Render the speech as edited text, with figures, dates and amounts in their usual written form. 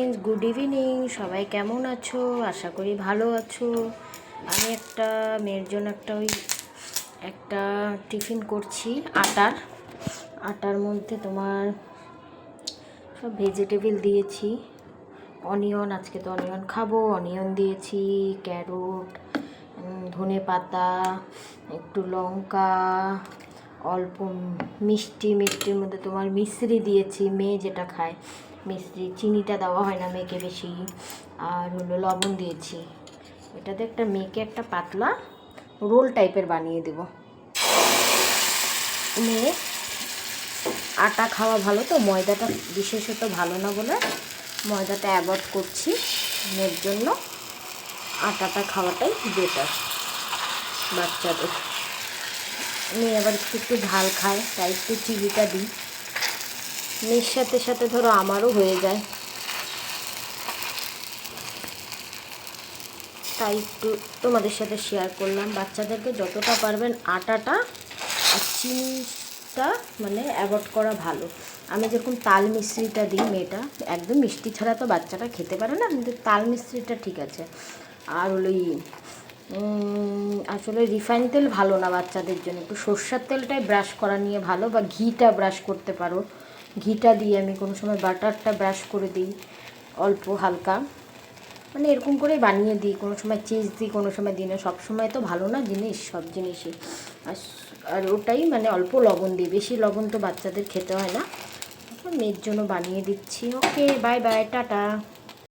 Friends, good evening. সবাই কেমন আছো? আশা করি ভালো আছো। আমি মেয়ের জন্য একটা টিফিন করছি। আটার মধ্যে তোমার সব ভেজিটেবল দিয়েছি। অনিয়ন, আজকে তো অনিয়ন খাবো, অনিয়ন দিয়েছি, ক্যারোট, ধনেপাতা, একটু লঙ্কা, অল্প মিষ্টির মধ্যে তোমার মিশ্রি দিয়েছি, মেয়ে যেটা খায় মিশ্রি, চিনিটা দেওয়া হয় না মেয়েকে বেশি, আর হলো লবণ দিয়েছি। এটাতে মেয়েকে একটা পাতলা রোল টাইপের বানিয়ে দেব। মেয়ে আটা খাওয়া ভালো, তো ময়দাটা বিশেষত ভালো না বলে ময়দাটা অ্যাভয়েড করছি। মেয়ের জন্য আটাটা খাওয়াটাই বেটার বাচ্চাদের। মেয়ে আবার একটু ঝাল খায়, তাই একটু চিনিটা দিই। মেয়ের সাথে সাথে ধরো আমারও হয়ে যায়, তাই একটু তোমাদের সাথে শেয়ার করলাম। বাচ্চাদেরকে যতটা পারবেন আটাটা আর চিনিটা অ্যাভয়েড করা ভালো। আমি যেরকম তাল মিশ্রিটা দিই, মেয়েটা একদম মিষ্টি ছাড়া তো বাচ্চাটা খেতে পারে না, কিন্তু তাল মিশ্রিটা ঠিক আছে। আর হলো আসলে রিফাইন তেল ভালো না বাচ্চাদের জন্য, একটু সর্ষের তেলটাই ব্রাশ করা নিয়ে ভালো, বা ঘিটা ব্রাশ করতে পারো। ঘিটা দিয়ে আমি কোনো সময় বাটারটা ব্রাশ করে দিই অল্প হালকা, এরকম করে বানিয়ে দিই। কোনো সময় চিজ দিই, কোনো সময় দিই না। সব সময় তো ভালো না সব জিনিসই। আর ওটাই অল্প লবণ দিই, বেশি লবণ তো বাচ্চাদের খেতে হয় না। মেয়ের জন্য বানিয়ে দিচ্ছি। ওকে, বাই বাই, টাটা।